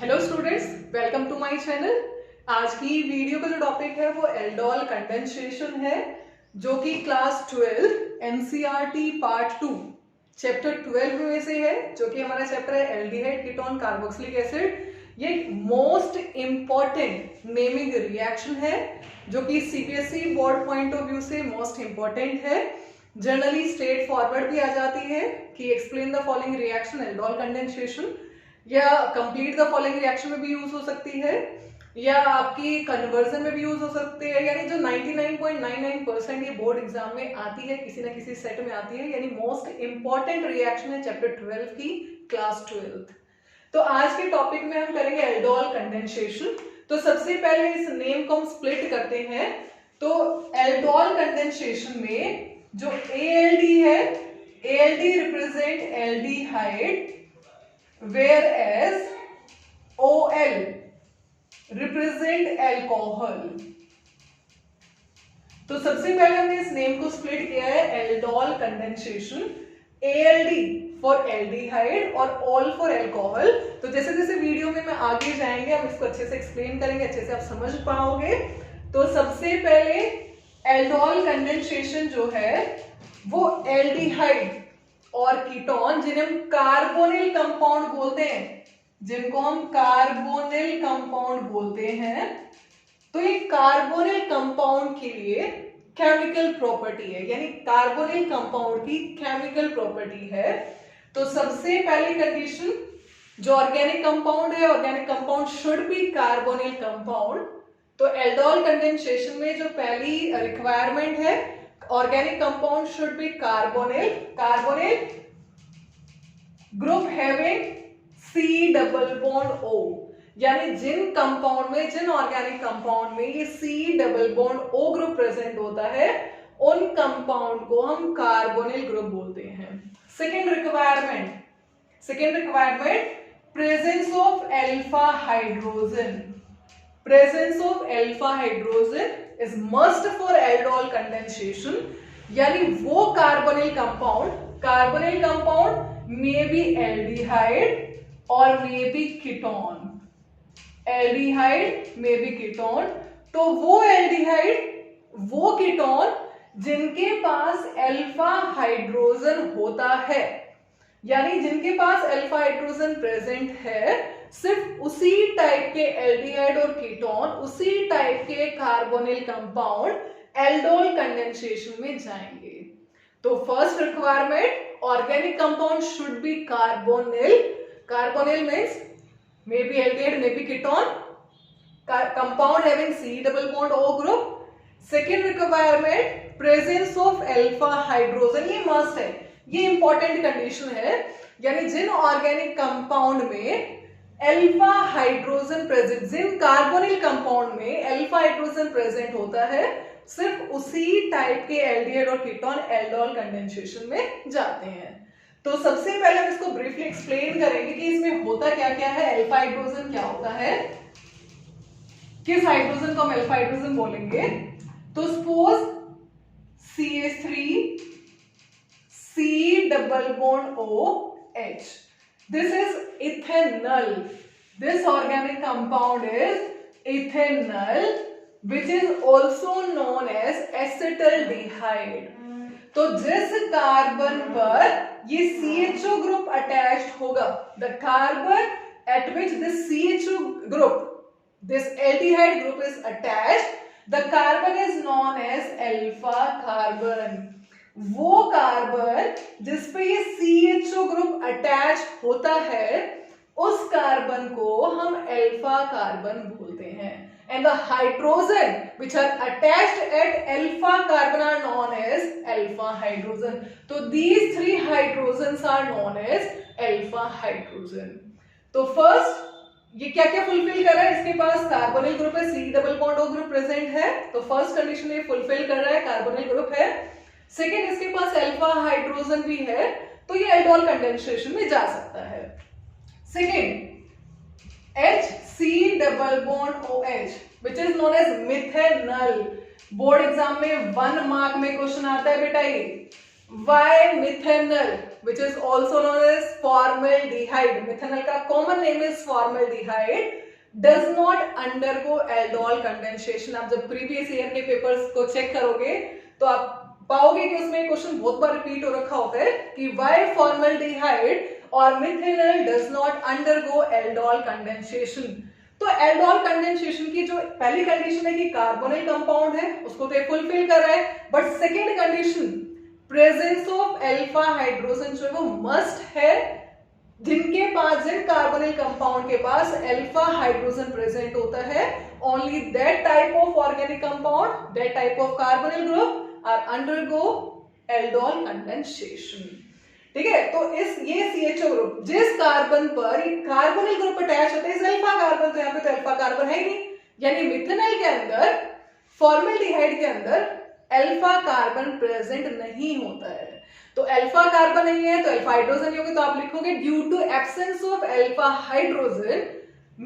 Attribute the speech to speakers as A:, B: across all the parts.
A: Hello students, welcome to my channel. आज की video का जो टॉपिक है वो एल्डोल कंडेंसेशन है, जो कि क्लास 12 एनसीईआरटी पार्ट 2 चैप्टर 12 में से है, जो कि हमारा चैप्टर है एल्डिहाइड कीटोन कार्बोक्सिलिक एसिड। ये मोस्ट इंपॉर्टेंट नेमिंग रिएक्शन है, जो कि CBSE board point of view से मोस्ट इंपॉर्टेंट है। जनरली स्ट्रेट फॉरवर्ड भी आ जाती है कि explain the following reaction aldol condensation, या कंप्लीट द फॉलोइंग रिएक्शन में भी यूज हो सकती है, या आपकी कन्वर्जन में भी यूज हो सकती है। यानी जो 99.99% ये बोर्ड एग्जाम में आती है, किसी ना किसी सेट में आती है, यानी मोस्ट इंपॉर्टेंट रिएक्शन है चैप्टर 12 की क्लास 12। तो आज के टॉपिक में हम करेंगे एल्डोल कंडेंसेशन। तो सबसे पहले इस नेम को हम स्प्लिट करते हैं। तो एल्डोल कंडेंसेशन में जो ALD है, ALD represent aldehyde, whereas OL represent alcohol। तो सबसे पहले हमने इस नेम को स्प्लिट किया है aldol condensation, ALD for aldehyde और OL फॉर अल्कोहल। तो जैसे जैसे वीडियो में मैं आगे जाएंगे हम इसको अच्छे से एक्सप्लेन करेंगे, अच्छे से आप समझ पाओगे। तो सबसे पहले एल्डोल कंडेंसेशन जो है वो एल्डिहाइड और कीटोन, जिन्हें हम कार्बोनिल कंपाउंड बोलते हैं, जिनको हम कार्बोनिल कंपाउंड बोलते हैं, तो ये कार्बोनिल कंपाउंड के लिए केमिकल प्रॉपर्टी है, यानी कार्बोनिल कंपाउंड की केमिकल प्रॉपर्टी है। तो सबसे पहली कंडीशन, जो ऑर्गेनिक कंपाउंड है, organic compound should be carbonyl compound. तो एल्डोल कंडेंसेशन में जो पहली रिक्वायरमेंट है, organic compound should be carbonyl group having C double bond O, यानी जिन कंपाउंड में, जिन ऑर्गेनिक कंपाउंड में ये C double bond O group present होता है, उन कंपाउंड को हम कार्बोनिल ग्रुप बोलते हैं। Second requirement presence of alpha hydrogen. Presence of alpha hydrogen is must for aldol condensation, यानी वो carbonyl compound may be aldehyde और may be ketone. Aldehyde may be ketone, तो वो एल्डिहाइड, वो कीटोन जिनके पास alpha hydrogen होता है, यानी जिनके पास अल्फा हाइड्रोजन प्रेजेंट है, सिर्फ उसी टाइप के एल्डिहाइड और कीटोन, उसी टाइप के कार्बोनिल कंपाउंड एल्डोल कंडेंसेशन में जाएंगे। तो first requirement, organic compound should be carbonyl means may be aldehyde, may be ketone, compound having C double bond O group. Second requirement presence of alpha hydrogen, ये must है, ये important condition है, यानी जिन organic compound में alpha hydrogen present, जिन carbonyl compound में alpha hydrogen present होता है, सिर्फ उसी टाइप के एल्डिहाइड और कीटोन एल्डोल कंडेंसेशन में जाते हैं। तो सबसे पहले हम इसको ब्रीफली एक्सप्लेन करेंगे कि इसमें होता क्या क्या है, अल्फा हाइड्रोजन क्या होता है, किस हाइड्रोजन को हम अल्फा हाइड्रोजन बोलेंगे। तो suppose CH3 C double bond OH. This is ethanol. This organic compound is ethanol, which is also known as acetaldehyde. तो जिस कार्बन पर ये CHO ग्रुप अटैच्ड होगा, the carbon at which this CHO group, this aldehyde group is attached, the carbon is known as alpha carbon. वो carbon जिस पे ये CHO group attach होता है, उस कार्बन को हम अल्फा कार्बन बोलते हैं। And the hydrogen which are attached at alpha carbon are known as alpha hydrogen. तो these three hydrogens are known as alpha hydrogen. तो फर्स्ट ये क्या क्या फुलफिल कर रहा है, इसके पास कार्बोनिल ग्रुप है, C double bond O group present है, तो फर्स्ट कंडीशन ये फुलफिल कर रहा है, कार्बोनिल ग्रुप है। सेकेंड, इसके पास अल्फा हाइड्रोजन भी है, तो ये एल्डोल कंडेंसेशन में जा सकता है। Second, HC double bond OH which is known as methanal. Board exam में 1 मार्क में क्वेश्चन आता है बेटा, ये वाई methanal, which is also known as formaldehyde, methanal का common name is formaldehyde, does not undergo aldol condensation. आप जब प्रीवियस ईयर के पेपर्स को चेक करोगे तो आप पाओगे कि उसमें क्वेश्चन बहुत बार रिपीट हो रखा होता है कि why formaldehyde और methanol does not undergo aldol condensation. तो एल्डोल कंडेंसेशन की जो पहली कंडीशन है कि कार्बोनिल कंपाउंड है उसको तो फुलफिल कर रहा है, but second condition presence of alpha hydrogen जो वो मस्ट है, जिनके पास जिन कार्बोनिल कंपाउंड के पास अल्फा हाइड्रोजन प्रेजेंट होता है, only that type of organic compound, that type of carbonyl group are undergo aldol condensation. ठीक है, तो इस ये CHO ग्रुप जिस कार्बन पर कार्बोनिल ग्रुप अटैच होता है इस अल्फा कार्बन, तो यहाँ पे तो अल्फा कार्बन है ही नहीं, यानी मिथेनॉल के अंदर फॉर्मल्डिहाइड के अंदर अल्फा कार्बन प्रेजेंट नहीं होता है. तो अल्फा कार्बन नहीं है तो अल्फा हाइड्रोजन नहीं होगा, तो आप लिखोगे due to absence of alpha hydrogen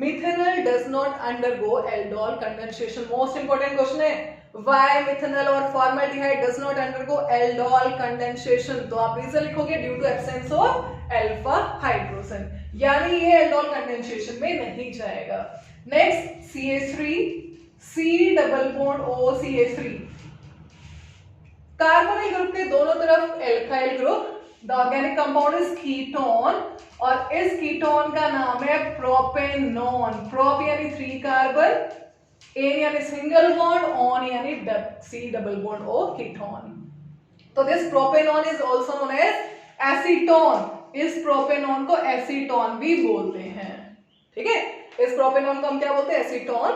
A: methanol does not undergo aldol condensation. Most important question है, why methanol और formaldehyde does not undergo aldol condensation. तो आप रीजन लिखोगे due to absence of alpha hydrogen, यानी ये एल्डोल कंडेंसेशन में नहीं जाएगा. Next CH3, C double bond O CH3. Carbonyl group के दोनों तरफ alkyl group, the organic compound is ketone और इस कीटोन का नाम है प्रोपेनॉन. प्रोप यानी 3 कार्बन, एन यानी सिंगल बॉन्ड, ऑन यानी C double bond O ketone. तो this propanone is also known as acetone. इस प्रोपेनॉन को एसीटोन भी बोलते हैं. ठीक है, इस प्रोपेनॉन को हम क्या बोलते हैं? एसीटोन.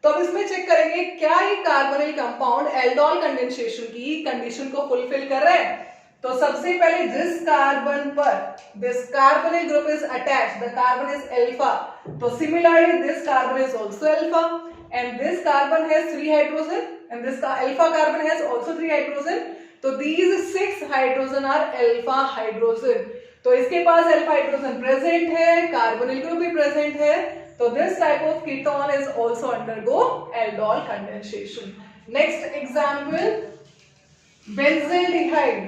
A: तो अब इसमें चेक करेंगे क्या ये कार्बोनिल कंपाउंड एल्डोल कंडेंसेशन की कंडीशन को फुलफिल कर रहा है. तो सबसे पहले जिस कार्बन पर this carbonyl group is attached, the carbon is alpha, तो similarly this carbon is also alpha and this carbon has 3 hydrogen and this alpha carbon has also 3 hydrogen. तो these 6 hydrogen are alpha hydrogen. तो इसके पास alpha hydrogen present है, carbonyl group भी present है, तो this type of ketone is also undergo aldol condensation. Next example, benzaldehyde.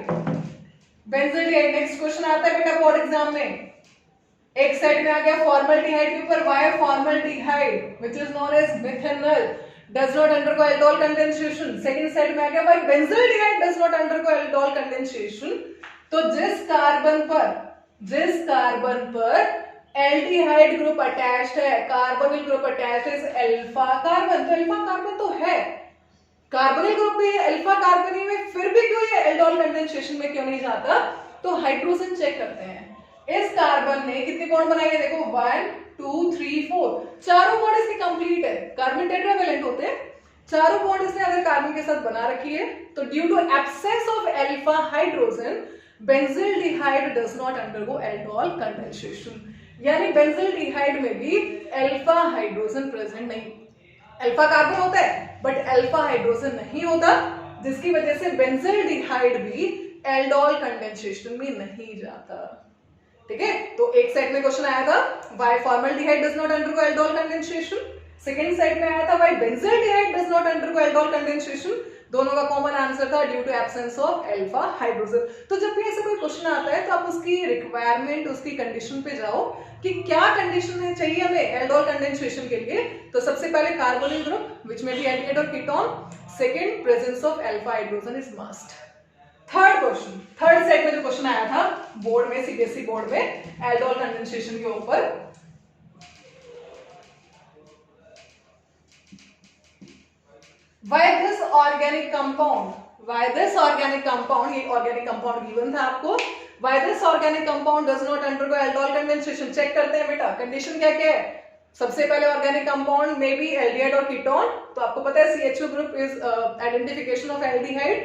A: benzaldehyde next question आता है बेटा बोर्ड एग्जाम में. एक साइड में आ गया फॉर्मल्डिहाइड के ऊपर, why formaldehyde which is known as methanol does not undergo aldol condensation. Second side में आ गया why benzaldehyde does not undergo aldol condensation. तो जिस कार्बन पर एल्डिहाइड ग्रुप अटैच्ड है, कार्बोनिल ग्रुप अटैच्ड है अल्फा कार्बन, तो अल्फा कार्बन तो है, कार्बोनिल ग्रुप भी अल्फा कार्बन ही में, फिर भी क्यों ये एल्डोल कंडेंसेशन में क्यों नहीं जाता? तो हाइड्रोजन चेक करते हैं. इस कार्बन ने कितने बॉन्ड बनाए हैं? देखो 1 2 3 4, चारों बॉन्ड इसके कंप्लीट है. कार्बन टेट्रावेलेंट होते हैं, चारों बॉन्ड इसने अगर कार्बन के साथ बना रखी है, तो due to absence of alpha hydrogen benzaldehyde does not undergo aldol condensation. यानी बेंजल्डिहाइड में भी अल्फा हाइड्रोजन प्रेजेंट नहीं, अल्फा कार्बन होता है बट अल्फा हाइड्रोजन नहीं होता, जिसकी वजह से बेंजल्डिहाइड भी एल्डोल कंडेंसेशन में नहीं जाता. ठीक है, तो एक साइड में क्वेश्चन आया था why formaldehyde does not undergo aldol condensation, second side में आया था why benzaldehyde does not undergo aldol condensation. दोनों का कॉमन आंसर था due to absence of alpha hydrogen. तो जब भी ऐसा कोई क्वेश्चन आता है तो आप उसकी रिक्वायरमेंट, उसकी कंडीशन पे जाओ कि क्या कंडीशन है चाहिए हमें एल्डोल कंडेंसेशन के लिए. तो सबसे पहले कार्बोनिल ग्रुप विच में भी एल्डिहाइड और ketone, second presence of alpha hydrogen is must. Third question, third set में जो क्वेश्चन आया था बोर्ड में, सीबीएसई बोर्ड में एल्डोल कंडेंसेशन के ऊपर, why this organic compound, ये organic compound given था आपको, why this organic compound does not undergo aldol condensation. Check करते हैं बेटा कंडीशन क्या क्या है. सबसे पहले ऑर्गेनिक कंपाउंड में भी एल्डिहाइड और कीटोन, तो आपको पता है CHO group is identification of aldehyde,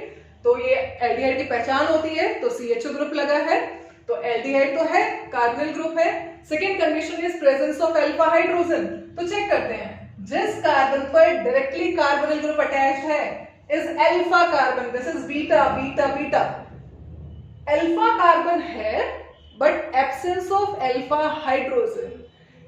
A: तो ये एल्डिहाइड की पहचान होती है, तो CHO ग्रुप लगा है, तो एल्डिहाइड तो है, कार्बोनिल ग्रुप है. Second condition is presence of alpha hydrogen. तो चेक करते हैं जिस कार्बन पर डायरेक्टली कार्बोनिल ग्रुप अटैच्ड है is alpha carbon, this is beta beta beta. Alpha carbon है but absence of alpha hydrogen,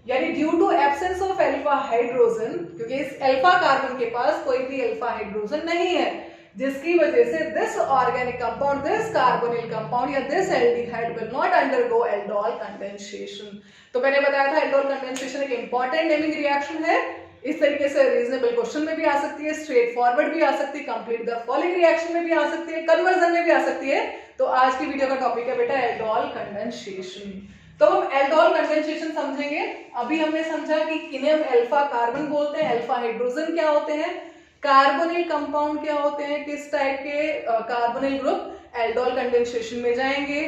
A: यानी due to absence of alpha hydrogen, क्योंकि इस अल्फा कार्बन के पास कोई भी अल्फा हाइड्रोजन नहीं है, जिसकी वजह से this organic compound, this carbonyl compound या this aldehyde will not undergo aldol condensation. तो मैंने बताया था एल्डोल कंडेंसेशन एक इंपॉर्टेंट नेमिंग रिएक्शन है। इस तरीके से रीजनेबल क्वेश्चन में भी आ सकती है, स्ट्रेट फॉरवर्ड भी आ सकती है, कंप्लीट द फॉलोइंग रिएक्शन में भी आ सकती है, कन्वर्जन में भी आ सकती है। तो आज की वीडियो का टॉपिक है बेटा एल्डोल कंडेंसेशन। तो हम एल्डोल कंडेंसेशन समझेंगे। अभी हमने समझा कि किन्हें हम अल्फा कार्बन बोलते हैं, अल्फा हाइड्रोजन क्या होते हैं, कार्बोनिल कंपाउंड क्या होते हैं, किस टाइप के कार्बोनिल ग्रुप एल्डोल कंडेंसेशन में जाएंगे,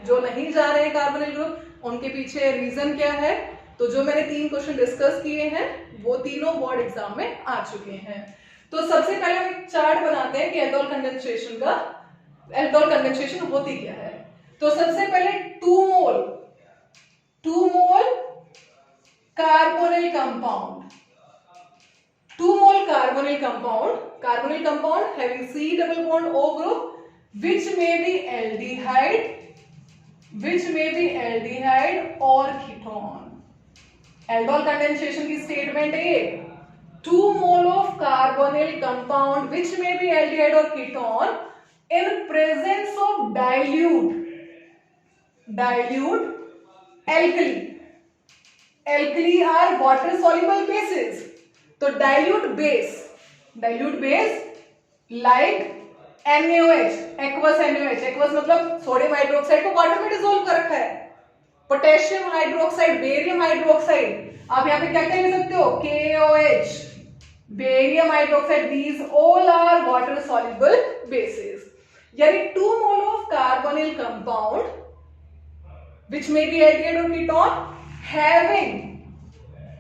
A: जो नहीं जा रहे हैं कार्बोनिल ग्रुप उनके पीछे रीजन क्या है। तो जो मैंने 3 क्वेश्चन डिस्कस किए हैं वो तीनों बोर्ड एग्जाम में आ चुके हैं। तो सबसे पहले हम एक चार्ट बनाते हैं कि एल्डोल कंडेंसेशन होती क्या है। तो सबसे पहले 2 mole carbonyl compound having C double bond O group which may be aldehyde or ketone। Aldol condensation की स्टेटमेंट है 2 mole of carbonyl compound which may be aldehyde or ketone in presence of dilute alkali are water soluble bases। तो dilute base like NaOH, aqueous मतलब sodium hydroxide को water में dissolve कर रखा है, potassium hydroxide, barium hydroxide, आप यहाँ पे क्या क्या लिख सकते हो, KOH, barium hydroxide, these all are water soluble bases। यानी 2 mole of carbonyl compound which may be aldehyde or ketone having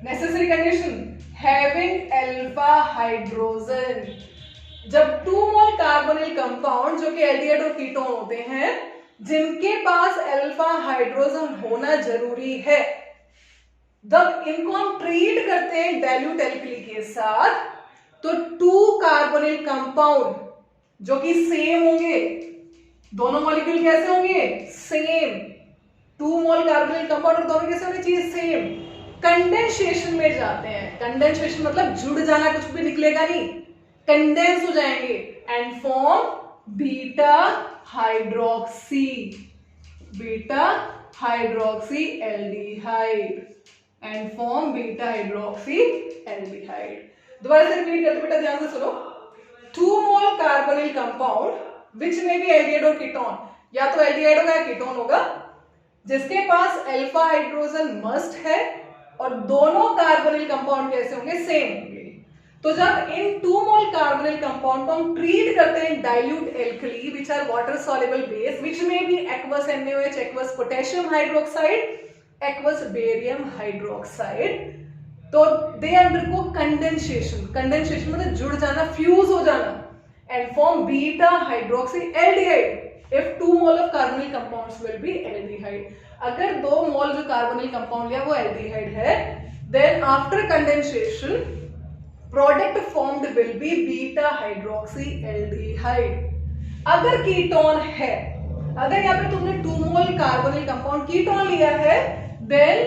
A: necessary condition having alpha hydrogen। जब 2 मोल कार्बोनिल कंपाउंड जो कि एल्डिहाइड और कीटोन होते हैं जिनके पास अल्फा हाइड्रोजन होना जरूरी है, जब इनको हम ट्रीट करते हैं डाइल्यूट एल्कली के साथ तो 2 कार्बोनिल कंपाउंड जो कि सेम होंगे, दोनों मॉलिक्यूल कैसे होंगे, सेम। 2 मोल कार्बोनिल कंपाउंड और दोनों कैसे होने चाहिए, सेम। कंडेंसेशन में जाते हैं, कंडेंसेशन मतलब जुड़ जाना, कुछ भी निकलेगा नहीं, कंडेंस हो जाएंगे and form beta hydroxy aldehyde. दोबारा से रिपीट करते बेटा, ध्यान से सुनो। 2 मोल कार्बोनिल कंपाउंड विच में भी एल्डिहाइड और कीटोन, या तो एल्डिहाइड होगा या कीटोन होगा, जिसके पास अल्फा हाइड्रोजन मस्ट है और दोनों कार्बोनिल कंपाउंड कैसे होंगे, सेम होंगे। तो जब इन 2 मोल कार्बोनिल कंपाउंड को हम ट्रीट करते हैं dilute alkali which are water soluble base which में भी aqueous NaOH, aqueous potassium hydroxide, aqueous barium hydroxide, तो दे अंडरगो कंडेंसेशन मतलब जुड़ जाना, फ्यूज हो जाना and form beta hydroxy aldehyde if 2 mole of carbonyl compounds will be aldehyde। अगर 2 मोल जो कार्बोनिल कंपाउंड लिया वो एल्डिहाइड है, then after condensation product formed will be beta hydroxy aldehyde। अगर कीटोन है, अगर यहाँ पे तुमने 2 मोल कार्बोनिल कंपाउंड कीटोन लिया है then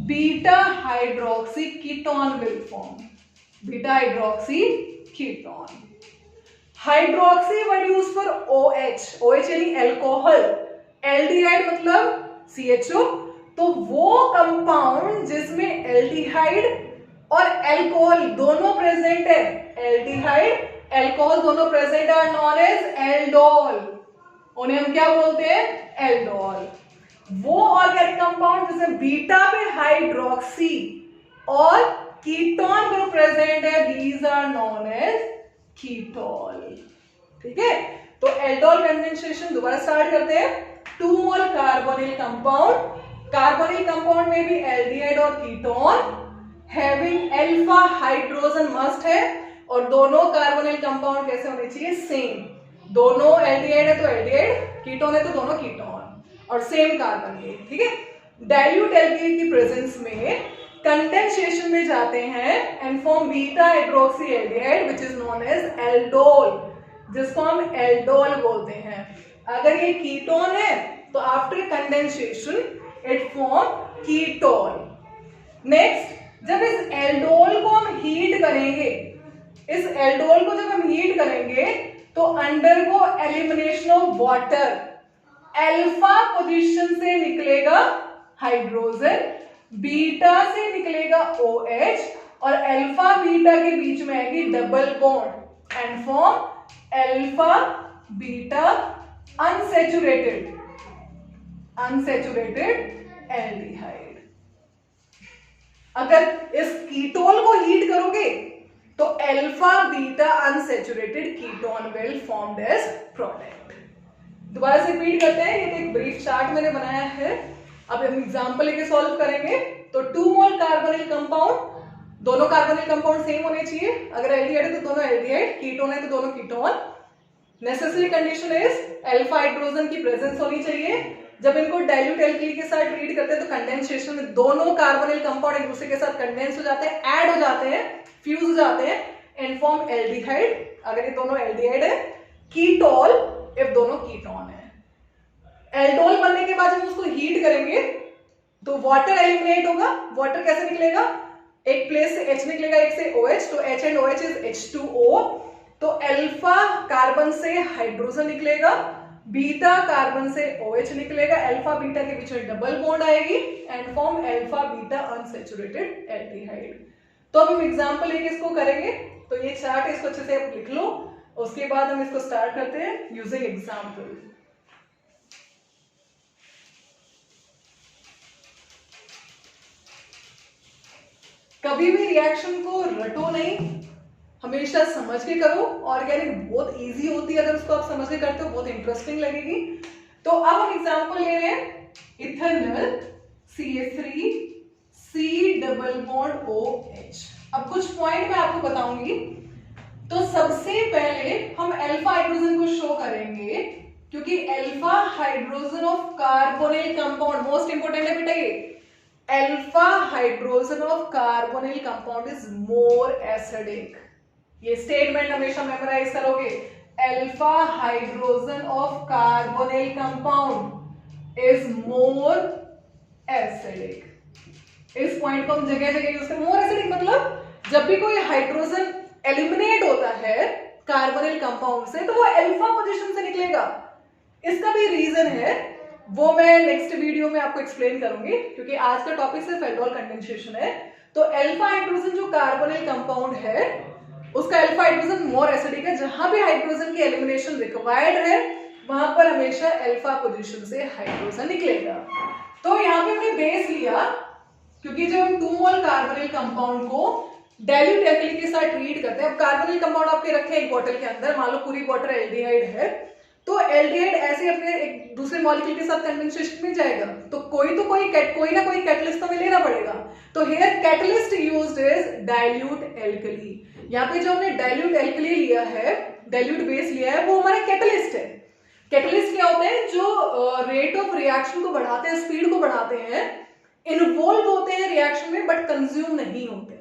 A: beta hydroxy ketone will form, beta hydroxy ketone। Hydroxy word use for OH यानी अल्कोहल, एल्डिहाइड मतलब CHO। तो वो कंपाउंड जिसमें एल्डिहाइड और अल्कोहल दोनों प्रेजेंट है, एल्डिहाइड अल्कोहल दोनों प्रेजेंट है, नॉन एज एल्डोल, उन्हें हम क्या बोलते हैं, एल्डोल। वो ऑर्गेनिक कंपाउंड जिसमें बीटा पे हाइड्रोक्सी और कीटोन ग्रुप प्रेजेंट है, these are known as ketol. ठीक है, तो एल्डोल कंडेंसेशन दोबारा स्टार्ट करते हैं। 2 मोल कार्बोनिल कंपाउंड में भी एल्डिहाइड और ketone having alpha hydrogen must है और दोनों कार्बोनिल कंपाउंड कैसे होने चाहिए, सेम। दोनों एल्डिहाइड है तो एल्डिहाइड, कीटोन है तो दोनों कीटोन और सेम कार्बन के। ठीक है, डाइल्यूट एल्कली की प्रेजेंस में कंडेंसेशन में जाते हैं and form beta hydroxy aldehyde which is known as aldol, जिसको हम एल्डोल बोलते हैं। अगर ये कीटोन है तो after condensation it form ketol. Next, जब इस एल्डोल को हम हीट करेंगे, तो undergo elimination of water, alpha position से निकलेगा हाइड्रोजन, बीटा से निकलेगा OH और अल्फा बीटा के बीच में आएगी double bond and form alpha beta unsaturated aldehyde. अगर इस कीटोन को हीट करोगे तो alpha beta unsaturated ketone will formed as product. दोबारा से रिपीट करते हैं, ये एक ब्रीफ चार्ट मैंने बनाया है, अब हम एग्जांपल लेके सॉल्व करेंगे। तो 2 मोल कार्बोनिल कंपाउंड, दोनों कार्बोनिल कंपाउंड सेम होने चाहिए, अगर एल्डिहाइड है तो दोनों एल्डिहाइड, कीटोन है तो दोनों ketone. Necessary condition is alpha hydrogen की प्रेजेंस होनी चाहिए। जब इनको डाइल्यूट एल्कली के साथ ट्रीट करते हैं तो कंडेंसेशन में दोनों कार्बोनिल कंपाउंड एक दूसरे के साथ कंडेंस हो जाते हैं, ऐड हो जाते हैं, फ्यूज हो जाते हैं एंड फॉर्म एल्डिहाइड अगर ये दोनों एल्डिहाइड है, कीटोल इफ दोनों कीटोन है। एल्डोल बनने के बाद जब उसको हीट करेंगे तो वाटर एलिमिनेट होगा। वाटर कैसे निकलेगा, एक प्लेस से H निकलेगा, एक से OH, तो H and OH is H2O। तो अल्फा कार्बन से हाइड्रोजन निकलेगा, बीटा कार्बन से OH निकलेगा, अल्फा बीटा के बीच में डबल बॉन्ड आएगी and form alpha beta unsaturated aldehyde. तो अब हम एग्जांपल लेके इसको करेंगे। तो ये चार्ट है, इसको अच्छे से आप लिख लो, उसके बाद हम इसको स्टार्ट करते हैं यूजिंग एग्जांपल। कभी भी रिएक्शन को रटो नहीं, हमेशा समझ के करो। ऑर्गेनिक बहुत इजी होती है, अगर उसको आप समझ के करते हो बहुत इंटरेस्टिंग लगेगी। तो अब हम एग्जांपल ले रहे हैं ethanol CH3 C double bond OH। अब कुछ पॉइंट मैं आपको बताऊंगी। तो सबसे पहले हम अल्फा हाइड्रोजन को शो करेंगे, क्योंकि alpha hydrogen of carbonyl compound most important है बेटा। ये alpha hydrogen of carbonyl compound is more acidic. ये स्टेटमेंट हमेशा मेमोराइज करोगे। Alpha hydrogen of carbonyl compound is more acidic. इस पॉइंट को हम जगह जगह यूज करें। मोर एसिडिक मतलब जब भी कोई हाइड्रोजन एलिमिनेट होता है कार्बोनिल कंपाउंड से तो वो अल्फा पोजीशन से निकलेगा। इसका भी रीजन है, वो मैं नेक्स्ट वीडियो में आपको एक्सप्लेन करूंगी, क्योंकि आज का टॉपिक सिर्फ एल्डोल कंडेंसेशन है। तो अल्फा हाइड्रोजन जो कार्बोनिल कंपाउंड है उसका अल्फा हाइड्रोजन मोर एसिडिक है। जहां भी हाइड्रोजन की एलिमिनेशन रिक्वायर्ड है वहां पर हमेशा अल्फा पोजीशन से हाइड्रोजन निकलेगा। तो यहाँ पे हमने बेस लिया, क्योंकि जब हम 2 मोल कार्बोनिल कंपाउंड को डाइल्यूट एल्कली के साथ ट्रीट करते हैं, अब कार्बोनिल कंपाउंड आपके रखे एक बोतल के अंदर, मान लो पूरी बोतल एल्डिहाइड है, तो एल्डिहाइड ऐसे अपने एक दूसरे मॉलिक्यूल के साथ कंडेंसेशन में जाएगा, तो कोई ना कोई कैटलिस्ट तो हमें लेना पड़ेगा। तो here catalyst used is dilute alkali. यहाँ पे जो हमने डाइल्यूट एल्कली लिया है, डाइल्यूट बेस लिया है, वो हमारा कैटलिस्ट है। कैटलिस्ट क्या होते हैं, जो रेट ऑफ रिएक्शन को बढ़ाते हैं, स्पीड को बढ़ाते हैं, इन्वॉल्व होते हैं रिएक्शन में बट कंज्यूम नहीं होते हैं।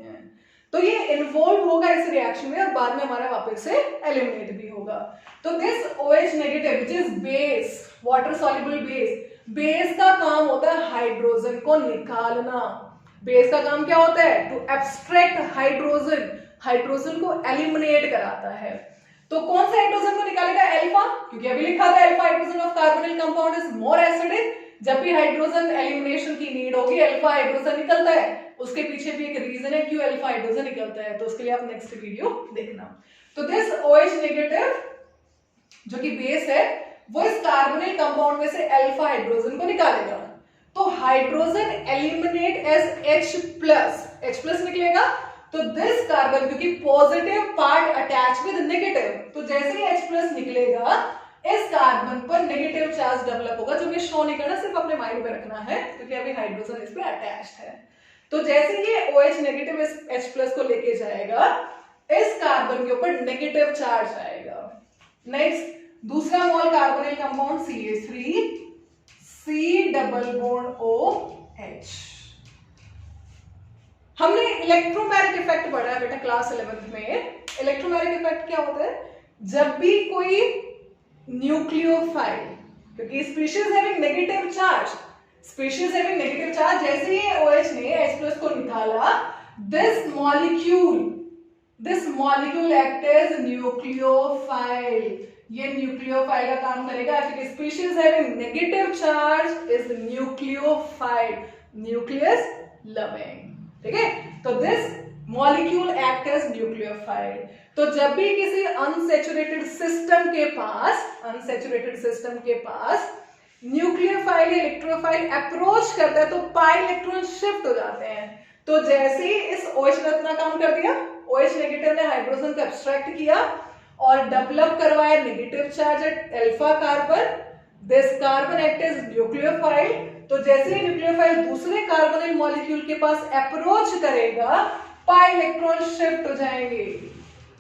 A: तो ये इन्वॉल्व होगा इस रिएक्शन में और बाद में हमारा वापस से एलिमिनेट भी होगा। तो this OH negative which is base, water soluble base का काम होता है हाइड्रोजन को निकालना। बेस का काम क्या होता है, टू एब्स्ट्रैक्ट हाइड्रोजन को एलिमिनेट कराता है। तो कौन सा हाइड्रोजन को निकालेगा, अल्फा, क्योंकि अभी लिखा था alpha hydrogen of carbonyl compound is more acidic. जब भी हाइड्रोजन एलिमिनेशन की नीड होगी अल्फा हाइड्रोजन निकलता है। उसके पीछे भी एक रीजन है क्यों अल्फा हाइड्रोजन निकलता है, तो उसके लिए आप नेक्स्ट वीडियो देखना। तो दिस OH नेगेटिव जो कि बेस है वो इस कार्बोनिल कंपाउंड में से अल्फा हाइड्रोजन को निकालेगा। तो हाइड्रोजन एलिमिनेट एज H+ निकलेगा। तो दिस कार्बन, क्योंकि positive part attach with negative, तो जैसे ही H+ निकलेगा इस कार्बन पर नेगेटिव चार्ज डेवलप होगा। जो मैं शो नहीं करना, सिर्फ अपने माइंड में रखना है, क्योंकि अभी हाइड्रोजन इस पे अटैच्ड है। तो जैसे ये OH नेगेटिव इस H+ को लेके जाएगा, इस कार्बन के ऊपर नेगेटिव चार्ज आएगा। नेक्स्ट दूसरा mole carbonyl compound CH3 C double bond OH। हमने इलेक्ट्रोमैग्नेटिक इफेक्ट पढ़ा है बेटा क्लास 11th में। इलेक्ट्रोमैग्नेटिक इफेक्ट क्या होता है, जब भी कोई न्यूक्लियोफाइल, क्योंकि स्पीशीज हैविंग नेगेटिव चार्ज, जैसे ही OH ने H+ को निकाला, this molecule this molecule act as nucleophile. ये न्यूक्लियोफाइल का काम करेगा क्योंकि species having negative charge is nucleophile, nucleus loving. ठीक है, तो this molecule act as nucleophile. तो जब भी किसी अनसैचुरेटेड सिस्टम के पास न्यूक्लियोफाइल या इलेक्ट्रोफाइल अप्रोच करता है तो पाई इलेक्ट्रॉन शिफ्ट हो जाते हैं। तो जैसे ही इस OH ने अपना काम कर दिया, OH नेगेटिव ने हाइड्रोजन को एब्स्ट्रैक्ट किया और डेवलप करवाया negative charge at alpha carbon, this carbon act as nucleophile. तो जैसे ही न्यूक्लियोफाइल दूसरे कार्बोनिल मॉलिक्यूल के पास अप्रोच करेगा, पाई इलेक्ट्रॉन शिफ्ट हो जाएंगे।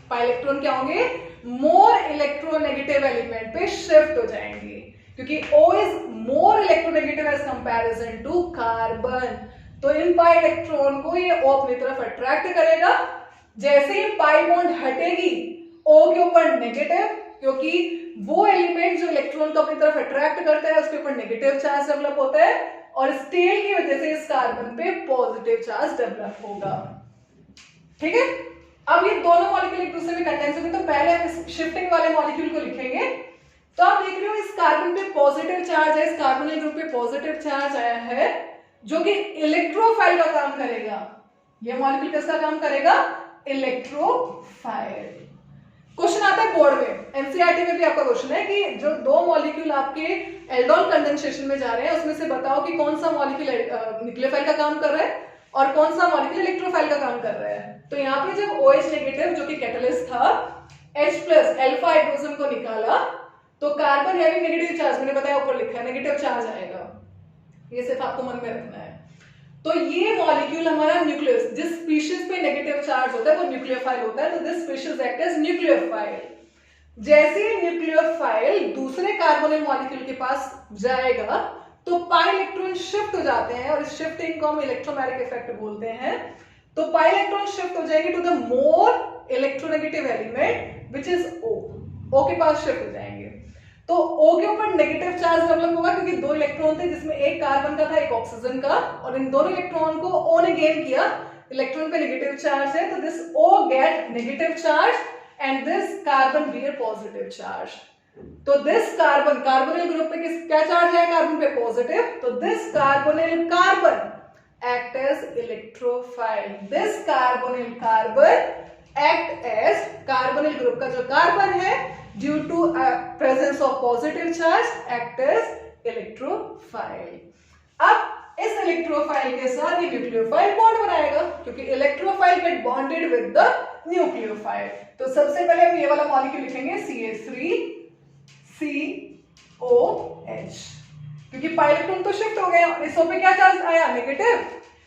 A: पाई इलेक्ट्रॉन क्या होंगे? मोर इलेक्ट्रोनेगेटिव एलिमेंट पे शिफ्ट हो जाएंगे, क्योंकि O is more electronegative as comparison to carbon। तो इन पाई इलेक्ट्रॉन को ये O अपनी तरफ अट्रैक्ट करेगा। जैसे ही पाई बॉन्ड हटेगी O के ऊपर नेगेटिव, क्योंकि वो एलिमेंट जो इलेक्ट्रॉन को अपनी तरफ अट्रैक्ट करता है उसके ऊपर नेगेटिव चार्ज डेवलप होता है, और इस टेल की वजह से इस कार्बन पे पॉजिटिव चार्ज डेवलप होगा। ठीक है, अब ये दोनों मॉलिक्यूल एक दूसरे में कंडेंस होंगे, तो पहले हम इस शिफ्टिंग वाले मॉलिक्यूल को लिखेंगे। तो आप देख रहे हो इस कार्बन पे पॉजिटिव चार्ज है, इस कार्बोनिल ग्रुप पे पॉजिटिव चार्ज आया है, जो कि इलेक्ट्रोफाइल का काम करेगा। ये मॉलिक्यूल किसका काम करेगा? इलेक्ट्रोफाइल। क्वेश्चन आता है बोर्ड में, एनसीईआरटी में भी आपका क्वेश्चन है कि जो दो मॉलिक्यूल आपके एल्डोल कंडेंसेशन में जा रहे हैं उसमें से बताओ कि कौन सा मॉलिक्यूल न्यूक्लियोफाइल का काम कर रहा है और कौन सा मॉलिक्यूल इलेक्ट्रोफाइल का काम कर रहा है। तो यहाँ पे जब OH नेगेटिव जो कि कैटलिस्ट था H प्लस अल्फा हाइड्रोजन को निकाला तो कार्बन हैविंग नेगेटिव चार्ज, मैंने बताया ऊपर लिखा है नेगेटिव चार्ज आएगा, ये सिर्फ आपको मन में रखना है। तो ये मॉलिक्यूल हमारा न्यूक्लियस, जिस स्पीशीज पे नेगेटिव चार्ज होता है वो न्यूक्लियोफाइल होता है, तो this species act as nucleophile. जैसे ही न्यूक्लियोफाइल दूसरे कार्बोनिल मॉलिक्यूल के पास जाएगा तो पाई इलेक्ट्रॉन शिफ्ट हो जाते हैं, और इस शिफ्टिंग को हम इलेक्ट्रोमैग्नेटिक इफेक्ट बोलते हैं। तो पाई इलेक्ट्रॉन शिफ्ट हो जाएंगे to the more electronegative element which is O के पास शिफ्ट हो जाएंगे। तो O के ऊपर नेगेटिव चार्ज डेवलप होगा क्योंकि दो इलेक्ट्रॉन थे जिसमें एक कार्बन का था एक ऑक्सीजन का, और इन दोनों इलेक्ट्रॉन को O ने गेन किया, इलेक्ट्रॉन पे नेगेटिव चार्ज है, तो this O get negative charge and this carbon bear positive charge. तो दिस कार्बन, कार्बोनिल ग्रुप पे क्या चार्ज है? कार्बन पे पॉजिटिव, तो this carbonyl carbon act as electrophile। this carbonyl carbon act as carbonyl group का जो carbon है due to presence of positive charge act as electrophile। अब इस इलेक्ट्रोफाइल के साथ ये न्यूक्लियोफाइल बॉन्ड बनाएगा क्योंकि electrophile get bonded with the nucleophile. तो सबसे पहले हम ये वाला मॉलिक्यूल लिखेंगे CH3COH, क्योंकि पाई इलेक्ट्रॉन तो शिफ्ट हो गया, इस O पे क्या चार्ज आया? नेगेटिव,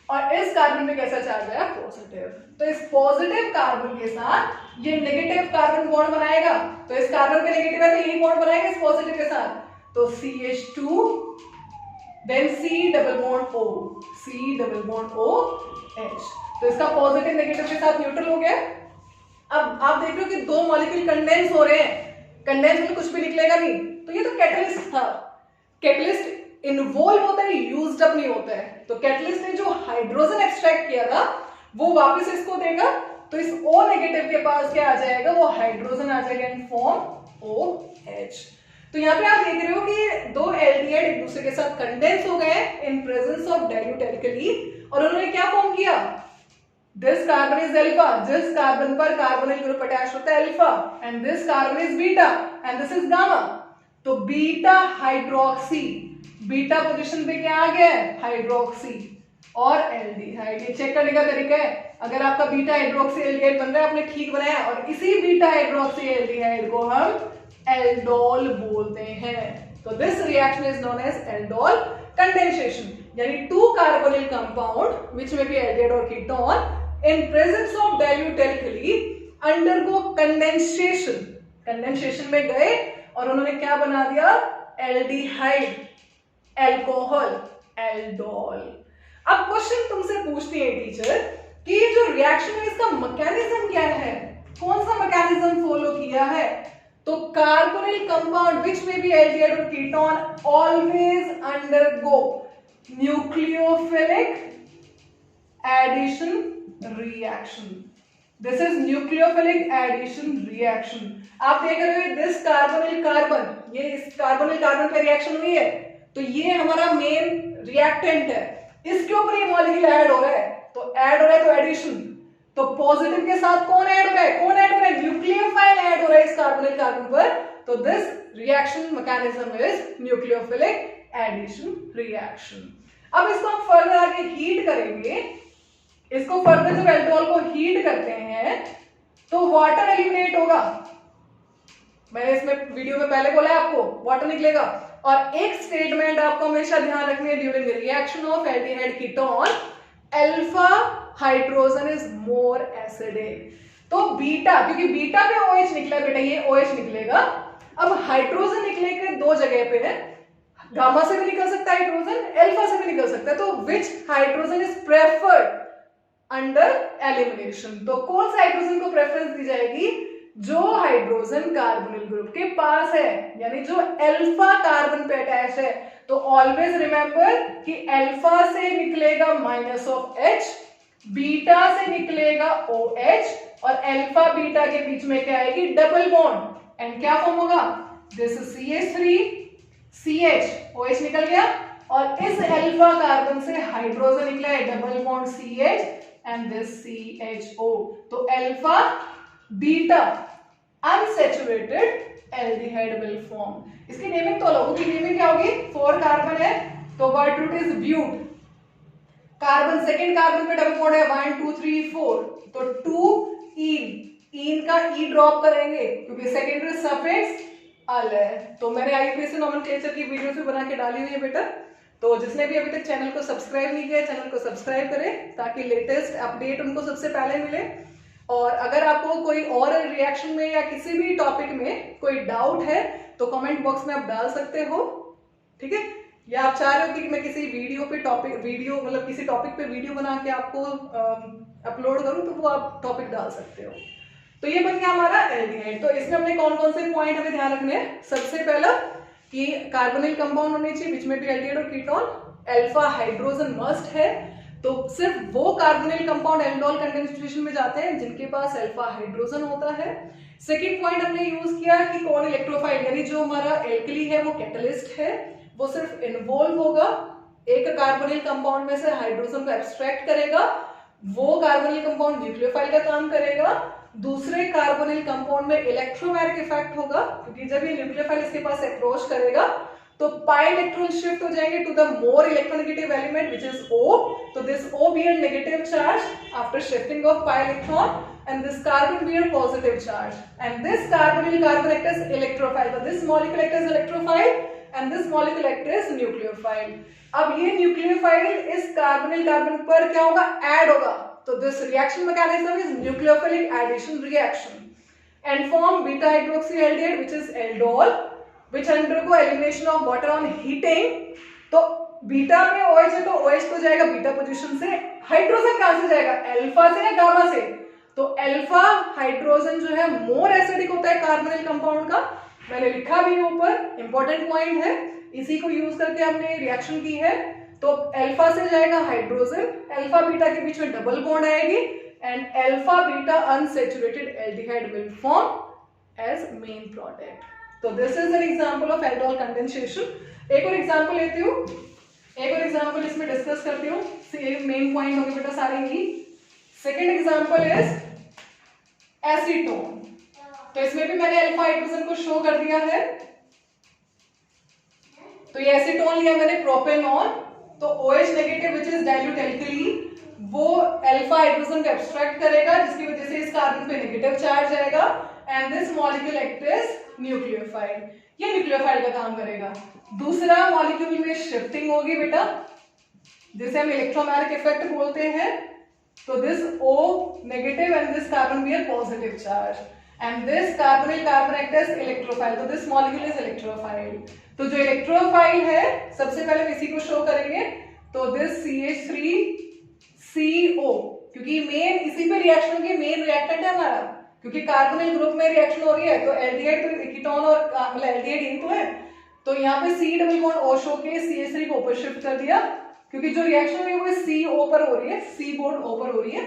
A: और इस कार्बन पे कैसा चार्ज आया? पॉजिटिव। तो इस पॉजिटिव कार्बन के साथ ये नेगेटिव कार्बन बॉन्ड बनाएगा, तो इस कार्बन पे नेगेटिव है तो यही बॉन्ड बनाएगा इस पॉजिटिव के साथ, तो CH2 then C double bond O, C double bond OH। तो इसका पॉजिटिव नेगेटिव के साथ न्यूट्रल हो गया। अब आप देख रहे हो कि दो मॉलिक्यूल कंडेंस हो रहे हैं, कंडेंस में कुछ भी निकलेगा नहीं, तो ये तो कैटलिस्ट था। कैटलिस्ट इन्वॉल्व होता है, यूज्ड अप नहीं होता है। तो कैटलिस्ट ने जो हाइड्रोजन एक्सट्रैक्ट किया था वो वापस इसको देगा, तो इस O नेगेटिव के पास क्या आ जाएगा? वो हाइड्रोजन आ जाएगा इन फॉर्म OH। तो यहाँ पे आप देख रहे हो कि दो एल्डिहाइड एक दूसरे के साथ कंडेंस हो गए इन प्रेजेंस ऑफ डाइल्यूट एल्कली, और उन्होंने क्या फॉर्म किया? दिस कार्बन इज अल्फा, जिस कार्बन पर कार्बोनिल ग्रुप अटैच होता है alpha, and this carbon is beta and this is gamma. तो बीटा हाइड्रोक्सी, बीटा पोजीशन पे क्या आ गया है? हाइड्रोक्सी और एल्डिहाइड। ये चेक करने का तरीका है, अगर आपका बीटा हाइड्रोक्सी एल्डिहाइड बन रहा है आपने ठीक बनाया, और इसी बीटा हाइड्रोक्सी एल्डिहाइड को हम एल्डोल बोलते हैं। तो this reaction is known as aldol condensation, यानी two carbonyl compound which may be aldehyde और ketone in presence of dilute alkali undergo condensation. Condensation में गए और उन्होंने क्या बना दिया? Aldehyde, alcohol, aldol. अब क्वेश्चन तुमसे पूछती है टीचर कि ये जो रिएक्शन है इसका मैकेनिज्म क्या है, कौन सा मैकेनिज्म फॉलो किया है? तो carbonyl compound which may be aldehyde और ketone always undergo nucleophilic addition reaction. This is nucleophilic addition reaction. आप देख रहे हो दिस कार्बोनिल कार्बन, ये इस कार्बोनिल कार्बन पे रिएक्शन हुई है, तो ये हमारा मेन रिएक्टेंट है, इसके ऊपर ये मॉलिक्यूल ऐड हो रहा है, तो ऐड हो रहा है तो एडिशन। तो पॉजिटिव के साथ कौन ऐड हो रहा है, कौन ऐड हो रहा है, न्यूक्लियोफाइल ऐड हो रहा है इस कार्बोनिल कार्बन पर। तो this reaction mechanism is nucleophilic addition reaction. अब इसको हम फर्दर आगे हीट करेंगे, इसको फर्दर जब एल्कोहल को हीट करते हैं तो वाटर एलिमिनेट होगा, मैंने इसमें वीडियो में पहले बोला है आपको, वाटर निकलेगा। और एक स्टेटमेंट आपको हमेशा ध्यान रखनी है during the reaction of aldehyde ketone, alpha hydrogen is more acidic. तो बीटा, क्योंकि बीटा पे OH निकला बेटा, ये OH निकलेगा। अब हाइड्रोजन निकलेगा दो जगह पे है, गामा से भी निकल सकता है हाइड्रोजन, अल्फा से भी निकल सकता है, तो which hydrogen is preferred under elimination. तो कौन सा हाइड्रोजन को प्रेफरेंस दी जाएगी, जो हाइड्रोजन कार्बोनिल ग्रुप के पास है, यानी जो अल्फा कार्बन पे अटैच है। तो ऑलवेज रिमेंबर कि अल्फा से निकलेगा माइनस ऑफ H, बीटा से निकलेगा OH, और अल्फा बीटा के बीच में क्या आएगी, डबल बॉन्ड, एंड क्या फॉर्म होगा, दिस CH3 CH, OH निकल गया, और इस अल्फा कार्बन से हाइड्रोजन निकला है, double bond CH and this CHO। तो alpha beta unsaturated aldehyde will form. इसकी नेमिंग तो अलग होगी, नेमिंग क्या होगी, 4 कार्बन है तो word root is but, carbon second carbon पे डबल बॉन्ड है 1 2 3 4, तो 2 ईन का ई ड्रॉप करेंगे क्योंकि सेकेंडरी सफिक्स अल है। तो मैंने आईयूपीएसी नोमेनक्लेचर की वीडियो भी बना के डाली हुई है बेटा, तो जिसने भी अभी तक चैनल को सब्सक्राइब नहीं किया चैनल को सब्सक्राइब करें ताकि लेटेस्ट अपडेट उनको सबसे पहले मिले। और अगर आपको कोई और रिएक्शन में या किसी भी टॉपिक में कोई डाउट है तो कमेंट बॉक्स में आप डाल सकते हो, ठीक है, या आप चाह रहे हो कि मैं किसी वीडियो पे मतलब किसी टॉपिक पे वीडियो बना के आपको अपलोड करूं तो वो आप टॉपिक डाल सकते हो। तो ये बन गया हमारा एल्डिहाइड। तो इसमें हमने कौन कौन से पॉइंट हमें ध्यान रखने हैं, सबसे पहला कि कार्बोनिल कंपाउंड होने चाहिए, बीच में भी एल्डिहाइड और कीटोन, अल्फा हाइड्रोजन मस्ट है, तो सिर्फ वो कार्बोनिल कंपाउंड एल्डोल कंडेंसेशन में जाते हैं जिनके पास अल्फा हाइड्रोजन होता है। सेकंड पॉइंट हमने यूज किया कि कौन इलेक्ट्रोफाइल, यानी जो हमारा एल्कली है वो कैटलिस्ट है, वो सिर्फ इन्वॉल्व होगा एक कार्बोनिल कंपाउंड में से हाइड्रोजन को एब्स्ट्रैक्ट करेगा, वो कार्बोनिल कंपाउंड न्यूक्लियोफाइल का काम करेगा। दूसरे कार्बोनिल कंपाउंड में इलेक्ट्रोमैग्नेटिक इफेक्ट होगा क्योंकि जब ये न्यूक्लियोफाइल इसके पास अप्रोच करेगा तो पाई इलेक्ट्रॉन शिफ्ट हो जाएंगे to the more electronegative element which is O, तो this O bear negative charge after shifting of pi electron and this carbon bear positive charge, and this carbonyl carbon act as electrophile, so this molecule act as electrophile and this molecule act as nucleophile। अब ये nucleophile इस carbonyl carbon पर क्या होगा, add होगा, तो this reaction mechanism is nucleophilic addition reaction and form beta hydroxyaldehyde which is aldol which undergo elimination of water on heating। तो beta में OH है तो OH तो जाएगा बीटा पोजीशन से, हाइड्रोजन कहां से जाएगा, अल्फा से या गामा से, तो अल्फा हाइड्रोजन जो है मोर एसिडिक होता है कार्बोनिल कंपाउंड का, मैंने लिखा भी है ऊपर, इंपॉर्टेंट पॉइंट है, इसी को यूज करके हमने रिएक्शन की है। तो अल्फा से जाएगा हाइड्रोजन, अल्फा बीटा के बीच में डबल बॉन्ड आएगी and alpha beta unsaturated aldehyde will form as main product. तो this is an example of aldol condensation. एक और एग्जांपल लेती हूँ, एक और एग्जांपल इसमें डिस्कस करती हूँ, मेन पॉइंट होंगे बेटा सारे ही। Second example is acetone. तो इसमें भी मैंने अल्फा हाइड्रोजन को शो कर दिया है, तो ये एसीटोन लिया मैंने प्रोपेनॉन, तो OH negative which is dilute alkali वो अल्फा हाइड्रोजन को एब्स्ट्रैक्ट करेगा जिसकी वजह से इस कार्बन पे नेगेटिव चार्ज आएगा and this molecule act as nucleophile, ये न्यूक्लियोफाइल का काम करेगा। दूसरा मॉलिक्यूल में शिफ्टिंग होगी बेटा जिसे हम इलेक्ट्रोमैग्नेटिक इफेक्ट बोलते हैं, तो this O negative and this carbon bear positive charge and this carbonyl carbon act as electrophile, तो दिस मॉलिक्यूल इज इलेक्ट्रोफाइल। तो जो इलेक्ट्रोफाइल है सबसे पहले हम इसी को शो करेंगे, तो दिस CH3CO, क्योंकि मेन इसी पे रिएक्शन की मेन रिएक्टेंट है हमारा, क्योंकि कार्बोनिल ग्रुप में रिएक्शन हो रही है तो एल्डिहाइड तो कीटोन और मतलब एल्डिहाइड यही तो है, तो यहाँ पे C double bond O show के CH3 को ऊपर शिफ्ट कर दिया क्योंकि जो रिएक्शन हुई है वो CO पर हो रही है, C बॉन्ड O पर हो रही है।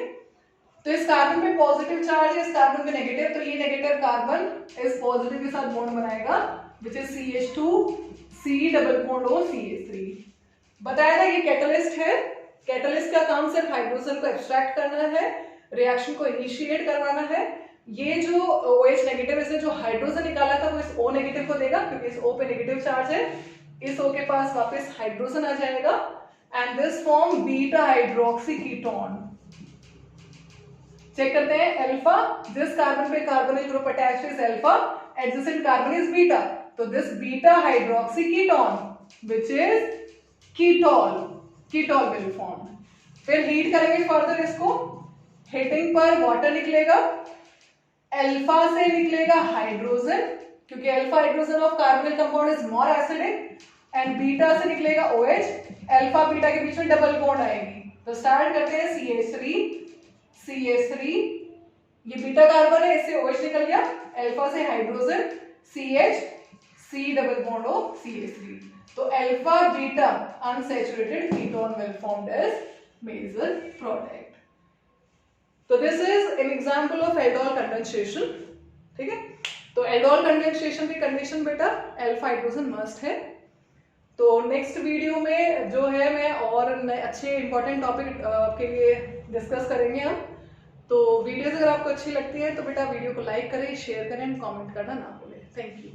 A: तो इस कार्बन पे पॉजिटिव चार्ज है, इस कार्बन पे नेगेटिव, तो ये नेगेटिव कार्बन इस पॉजिटिव के साथ बॉन्ड बनाएगा which is CH2 C double bond O CH3। बताया था ये कैटलिस्ट है। कैटलिस्ट का काम सिर्फ हाइड्रोजन को एक्सट्रैक्ट करना है, रिएक्शन को इनिशिएट करवाना है। ये जो OH नेगेटिव इसने जो हाइड्रोजन निकाला था वो इस O नेगेटिव को देगा, क्योंकि इस O पे नेगेटिव चार्ज है, इस O के पास वापस हाइड्रोजन आ जाएगा and this form beta hydroxy ketone. Check करते हैं अल्फा, जिस कार्बन पे carbonyl group attached is alpha, adjacent carbon is beta, तो this beta hydroxy ketone which is ketol, ketol will form. फिर हीट करेंगे फर्दर इसको, हीटिंग पर water निकलेगा, अल्फा से निकलेगा हाइड्रोजन, क्योंकि alpha hydrogen of carbonyl compound is more acidic, and beta से निकलेगा OH, अल्फा बीटा के बीच में डबल बॉन्ड आएगी। तो स्टार्ट करते हैं CH3, ये बीटा कार्बन है, इससे OH निकल गया, अल्फा से hydrogen CH, C double bond O CH3, तो alpha beta unsaturated ketone will formed as major product. तो this is an example of aldol condensation. ठीक है, तो एल्डोल कंडेंसेशन की कंडीशन बेटा अल्फा हाइड्रोजन मस्ट है। तो नेक्स्ट वीडियो में जो है मैं और अच्छे इंपॉर्टेंट टॉपिक के लिए डिस्कस करेंगे हम। तो वीडियोस अगर आपको अच्छी लगती है तो बेटा वीडियो को लाइक करें, शेयर करें एंड कमेंट करना ना भूलें। Thank you.